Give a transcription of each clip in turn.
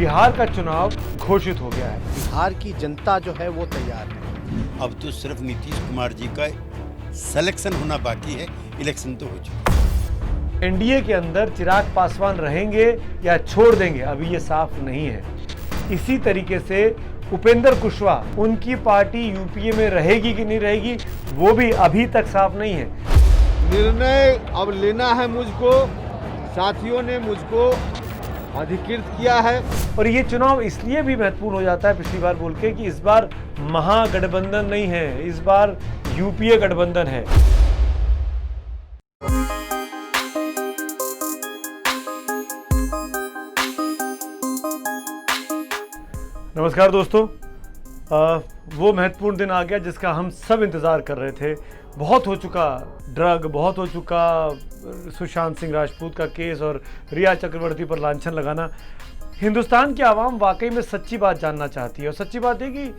बिहार का चुनाव घोषित हो गया है। बिहार की जनता जो है वो तैयार है। अब तो सिर्फ नीतीश कुमार जी का सिलेक्शन होना बाकी है, इलेक्शन तो हो चुका। एनडीए के अंदर चिराग पासवान रहेंगे या छोड़ देंगे, अभी ये साफ नहीं है। इसी तरीके से उपेंद्र कुशवाहा, उनकी पार्टी यूपीए में रहेगी कि नहीं रहेगी, वो भी अभी तक साफ नहीं है। निर्णय अब लेना है मुझको, साथियों ने मुझको अधिकृत किया है। और ये चुनाव इसलिए भी महत्वपूर्ण हो जाता है, पिछली बार बोल के, कि इस बार महागठबंधन नहीं है, इस बार यूपीए गठबंधन है। नमस्कार दोस्तों, वो महत्वपूर्ण दिन आ गया जिसका हम सब इंतज़ार कर रहे थे। बहुत हो चुका ड्रग, बहुत हो चुका सुशांत सिंह राजपूत का केस और रिया चक्रवर्ती पर लांछन लगाना। हिंदुस्तान की आवाम वाकई में सच्ची बात जानना चाहती है, और सच्ची बात है कि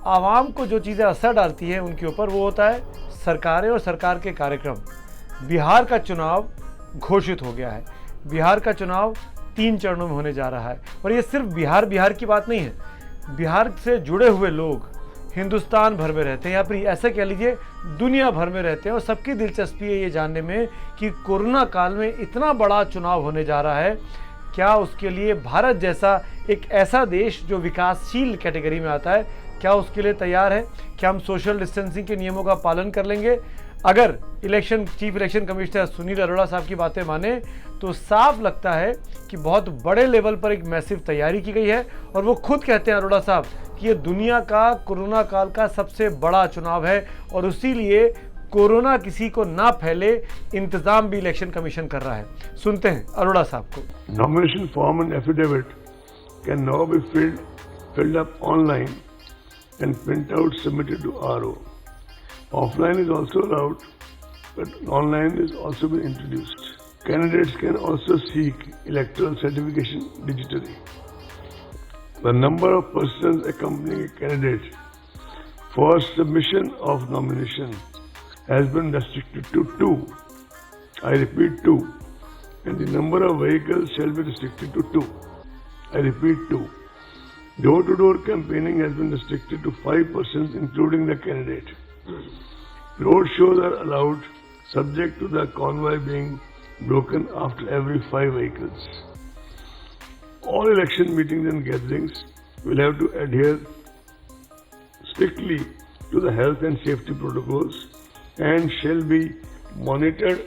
आवाम को जो चीज़ें असर डालती हैं उनके ऊपर, वो होता है सरकारें और सरकार के कार्यक्रम। बिहार का चुनाव घोषित हो गया है। बिहार का चुनाव 3 चरणों में होने जा रहा है, और ये सिर्फ बिहार की बात नहीं है। बिहार से जुड़े हुए लोग हिंदुस्तान भर में रहते हैं, या फिर ऐसे कह लीजिए दुनिया भर में रहते हैं, और सबकी दिलचस्पी है ये जानने में कि कोरोना काल में इतना बड़ा चुनाव होने जा रहा है, क्या उसके लिए भारत जैसा एक ऐसा देश जो विकासशील कैटेगरी में आता है, क्या उसके लिए तैयार है? क्या हम सोशल डिस्टेंसिंग के नियमों का पालन कर लेंगे? अगर chief election commissioner Sunil Arora साहब की बातें माने तो साफ लगता है कि बहुत बड़े लेवल पर एक मैसिव तैयारी की गई है, और वो खुद कहते हैं अरोड़ा साहब कि ये दुनिया का कोरोना काल का सबसे बड़ा चुनाव है, और इसीलिए कोरोना किसी को ना फैले इंतजाम भी इलेक्शन कमीशन कर रहा है। सुनते हैं अरोड़ा साहब को। Nomination form and affidavit can now be filled up online and printout submitted to RO. Offline is also allowed, but online is also been introduced. Candidates can also seek electoral certification digitally. The number of persons accompanying a candidate for submission of nomination has been restricted to 2. I repeat 2. And the number of vehicles shall be restricted to 2. I repeat 2. Door-to-door campaigning has been restricted to 5 persons, including the candidate. Road shows are allowed, subject to the convoy being broken after every 5 vehicles. All election meetings and gatherings will have to adhere strictly to the health and safety protocols and shall be monitored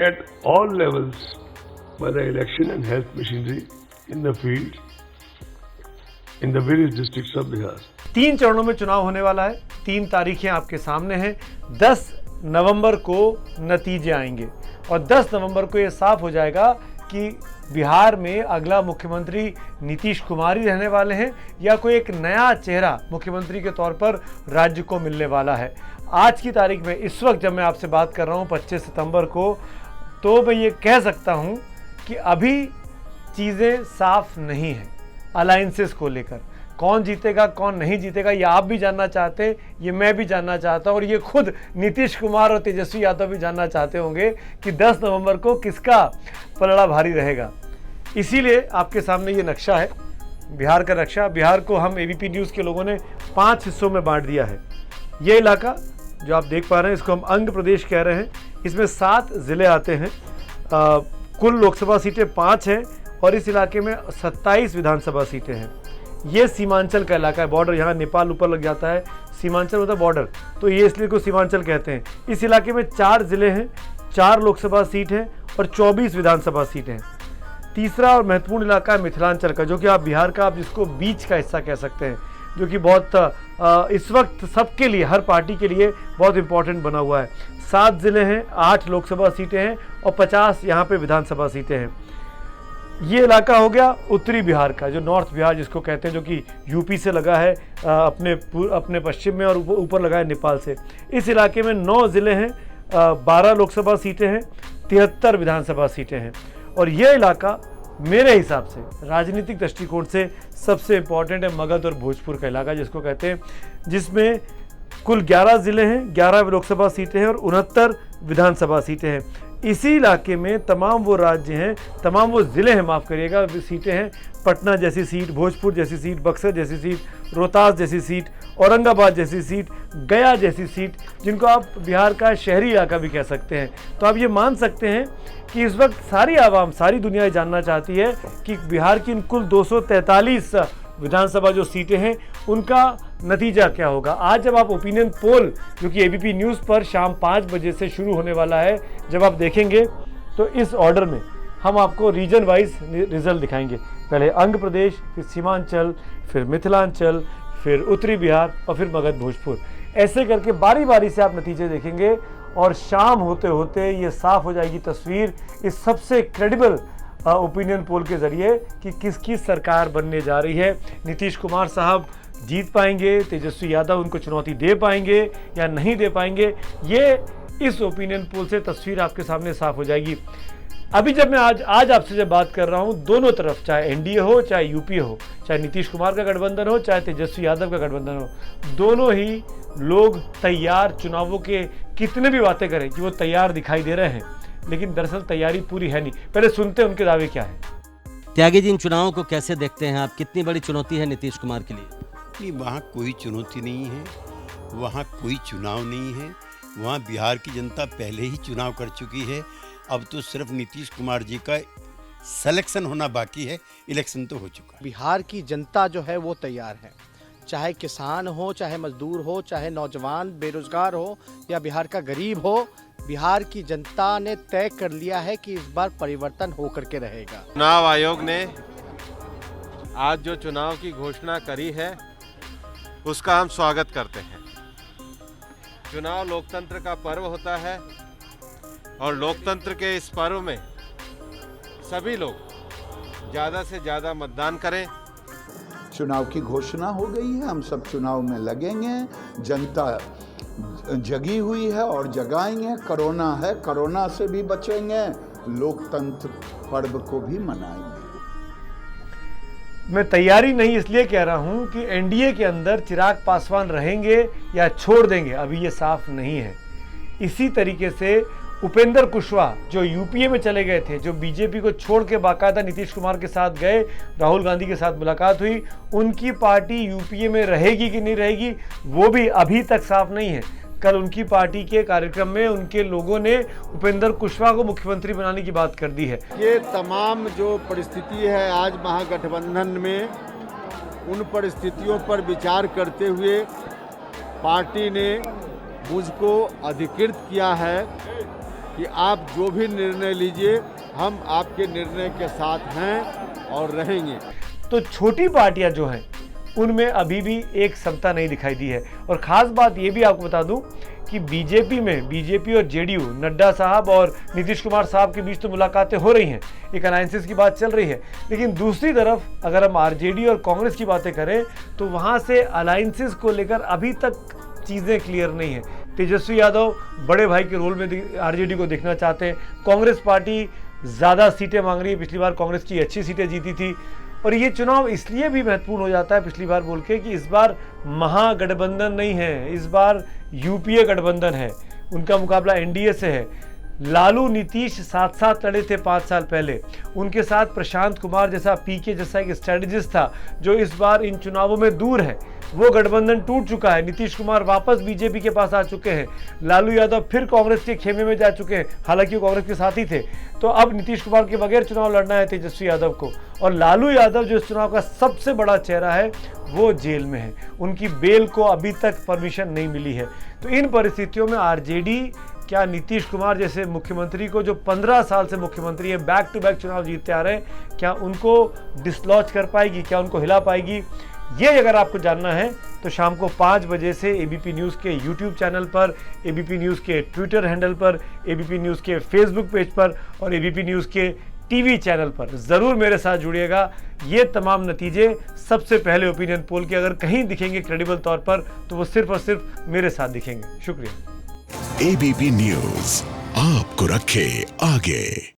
at all levels by the election and health machinery in the field in the various districts of Bihar. 3 चरणों में चुनाव होने वाला है। 3 तारीखें आपके सामने हैं। 10 नवंबर को नतीजे आएंगे, और 10 नवंबर को ये साफ हो जाएगा कि बिहार में अगला मुख्यमंत्री नीतीश कुमार ही रहने वाले हैं, या कोई एक नया चेहरा मुख्यमंत्री के तौर पर राज्य को मिलने वाला है। आज की तारीख में, इस वक्त जब मैं आपसे बात कर रहा हूँ 25 सितंबर को, तो मैं ये कह सकता हूँ कि अभी चीज़ें साफ नहीं हैं। अलायंसेस को लेकर कौन जीतेगा कौन नहीं जीतेगा, ये आप भी जानना चाहते हैं, ये मैं भी जानना चाहता हूँ, और ये खुद नीतीश कुमार और तेजस्वी यादव भी जानना चाहते होंगे कि 10 नवंबर को किसका पलड़ा भारी रहेगा। इसीलिए आपके सामने ये नक्शा है, बिहार का नक्शा। बिहार को हम एबीपी न्यूज़ के लोगों ने 5 हिस्सों में बांट दिया है। ये इलाका जो आप देख पा रहे हैं, इसको हम अंग प्रदेश कह रहे हैं। इसमें 7 ज़िले आते हैं। कुल लोकसभा सीटें 5 हैं, और इस इलाके में 27 विधानसभा सीटें हैं। ये सीमांचल का इलाका है, बॉर्डर, यहाँ नेपाल ऊपर लग जाता है, सीमांचल होता है बॉर्डर, तो ये इसलिए को सीमांचल कहते हैं। इस इलाके में 4 ज़िले हैं, 4 लोकसभा सीट हैं और 24 विधानसभा सीटें हैं। तीसरा और महत्वपूर्ण इलाका है मिथिलांचल का, जो कि आप बिहार का, आप जिसको बीच का हिस्सा कह सकते हैं, जो कि बहुत इस वक्त सबके लिए, हर पार्टी के लिए बहुत इंपॉर्टेंट बना हुआ है। 7 ज़िले हैं, 8 लोकसभा सीटें हैं और 50 यहाँ पे विधानसभा सीटें हैं। ये इलाका हो गया उत्तरी बिहार का, जो नॉर्थ बिहार जिसको कहते हैं, जो कि यूपी से लगा है अपने पश्चिम में, और ऊपर लगा है नेपाल से। इस इलाके में 9 ज़िले हैं, 12 लोकसभा सीटें हैं, 73 विधानसभा सीटें हैं। और ये इलाका मेरे हिसाब से राजनीतिक दृष्टिकोण से सबसे इम्पॉर्टेंट है मगध और भोजपुर का इलाका, जिसको कहते हैं, जिसमें कुल 11 ज़िले हैं, 11 लोकसभा सीटें हैं और 69 विधानसभा सीटें हैं। इसी इलाके में तमाम वो राज्य हैं, तमाम वो ज़िले हैं, माफ़ करिएगा, सीटें हैं, पटना जैसी सीट, भोजपुर जैसी सीट, बक्सर जैसी सीट, रोहतास जैसी सीट, औरंगाबाद जैसी सीट, गया जैसी सीट, जिनको आप बिहार का शहरी इलाका भी कह सकते हैं। तो आप ये मान सकते हैं कि इस वक्त सारी आवाम, सारी दुनिया ये जानना चाहती है कि बिहार की इन कुल 243 विधानसभा जो सीटें हैं उनका नतीजा क्या होगा। आज जब आप ओपिनियन पोल, जो कि एबीपी न्यूज़ पर शाम 5 बजे से शुरू होने वाला है, जब आप देखेंगे तो इस ऑर्डर में हम आपको रीजन वाइज रिजल्ट दिखाएंगे। पहले आंध्र प्रदेश, फिर सीमांचल, फिर मिथिलांचल, फिर उत्तरी बिहार और फिर मगध भोजपुर, ऐसे करके बारी बारी से आप नतीजे देखेंगे और शाम होते होते ये साफ हो जाएगी तस्वीर इस सबसे क्रेडिबल ओपिनियन पोल के ज़रिए कि किसकी सरकार बनने जा रही है। नीतीश कुमार साहब जीत पाएंगे, तेजस्वी यादव उनको चुनौती दे पाएंगे या नहीं दे पाएंगे, ये इस ओपिनियन पोल से तस्वीर आपके सामने साफ हो जाएगी। अभी जब मैं आज आपसे जब बात कर रहा हूँ, दोनों तरफ, चाहे एनडीए हो, चाहे यूपीए हो, चाहे नीतीश कुमार का गठबंधन हो, चाहे तेजस्वी यादव का गठबंधन हो, दोनों ही लोग तैयार, चुनावों के कितने भी बातें करें कि वो तैयार दिखाई दे रहे हैं, लेकिन दरअसल तैयारी पूरी है नहीं। पहले सुनते हैं उनके दावे क्या है। त्यागी जी, इन चुनावों को कैसे देखते हैं आप? कितनी बड़ी चुनौती है नीतीश कुमार के लिए? नहीं, वहाँ कोई चुनौती नहीं है, वहाँ कोई चुनाव नहीं है। वहाँ बिहार की जनता पहले ही चुनाव कर चुकी है। अब तो सिर्फ नीतीश कुमार जी का सिलेक्शन होना बाकी है, इलेक्शन तो हो चुका है। बिहार की जनता जो है वो तैयार है, चाहे किसान हो, चाहे मजदूर हो, चाहे नौजवान बेरोजगार हो या बिहार का गरीब हो, बिहार की जनता ने तय कर लिया है कि इस बार परिवर्तन होकर के रहेगा। चुनाव आयोग ने आज जो चुनाव की घोषणा करी है उसका हम स्वागत करते हैं। चुनाव लोकतंत्र का पर्व होता है और लोकतंत्र के इस पर्व में सभी लोग ज़्यादा से ज़्यादा मतदान करें। चुनाव की घोषणा हो गई है, हम सब चुनाव में लगेंगे। जनता जगी हुई है और जगाएंगे। कोरोना है, कोरोना से भी बचेंगे, लोकतंत्र पर्व को भी मनाएंगे। मैं तैयारी नहीं इसलिए कह रहा हूं कि एनडीए के अंदर चिराग पासवान रहेंगे या छोड़ देंगे, अभी ये साफ नहीं है। इसी तरीके से उपेंद्र कुशवाहा जो यूपीए में चले गए थे, जो बीजेपी को छोड़ के बाकायदा नीतीश कुमार के साथ गए, राहुल गांधी के साथ मुलाकात हुई, उनकी पार्टी यूपीए में रहेगी कि नहीं रहेगी वो भी अभी तक साफ नहीं है। कल उनकी पार्टी के कार्यक्रम में उनके लोगों ने उपेंद्र कुशवाहा को मुख्यमंत्री बनाने की बात कर दी है। ये तमाम जो परिस्थिति है आज महागठबंधन में, उन परिस्थितियों पर विचार करते हुए पार्टी ने मुझको अधिकृत किया है कि आप जो भी निर्णय लीजिए, हम आपके निर्णय के साथ हैं और रहेंगे। तो छोटी पार्टियां जो हैं उनमें अभी भी एक समता नहीं दिखाई दी है। और ख़ास बात ये भी आपको बता दूं कि बीजेपी और जेडीयू, नड्डा साहब और नीतीश कुमार साहब के बीच तो मुलाकातें हो रही हैं, एक अलायंसेस की बात चल रही है, लेकिन दूसरी तरफ अगर हम आरजेडी और कांग्रेस की बातें करें तो वहाँ से अलायंसेस को लेकर अभी तक चीज़ें क्लियर नहीं है। तेजस्वी यादव बड़े भाई के रोल में आरजेडी को देखना चाहते हैं। कांग्रेस पार्टी ज़्यादा सीटें मांग रही है, पिछली बार कांग्रेस की अच्छी सीटें जीती थी। और ये चुनाव इसलिए भी महत्वपूर्ण हो जाता है पिछली बार बोल के कि इस बार महागठबंधन नहीं है, इस बार यूपीए गठबंधन है, उनका मुकाबला एनडीए से है। लालू नीतीश साथ साथ लड़े थे 5 साल पहले, उनके साथ प्रशांत कुमार जैसा पीके जैसा एक स्ट्रेटजिस्ट था जो इस बार इन चुनावों में दूर है। वो गठबंधन टूट चुका है, नीतीश कुमार वापस बीजेपी के पास आ चुके हैं, लालू यादव फिर कांग्रेस के खेमे में जा चुके हैं, हालांकि वो कांग्रेस के साथी थे। तो अब नीतीश कुमार के बगैर चुनाव लड़ना है तेजस्वी यादव को। और लालू यादव जो इस चुनाव का सबसे बड़ा चेहरा है वो जेल में है, उनकी बेल को अभी तक परमिशन नहीं मिली है। तो इन परिस्थितियों में आरजेडी क्या नीतीश कुमार जैसे मुख्यमंत्री को, जो 15 साल से मुख्यमंत्री है, बैक टू बैक चुनाव जीतते आ रहे हैं, क्या उनको डिसलॉज कर पाएगी, क्या उनको हिला पाएगी? ये अगर आपको जानना है तो शाम को 5 बजे से एबीपी न्यूज़ के यूट्यूब चैनल पर, एबीपी न्यूज़ के ट्विटर हैंडल पर, एबीपी न्यूज़ के फेसबुक पेज पर और एबीपी न्यूज़ के टीवी चैनल पर ज़रूर मेरे साथ जुड़िएगा। ये तमाम नतीजे सबसे पहले ओपिनियन पोल के अगर कहीं दिखेंगे क्रेडिबल तौर पर तो वो सिर्फ और सिर्फ मेरे साथ दिखेंगे। शुक्रिया। एबीपी न्यूज़ आपको रखे आगे।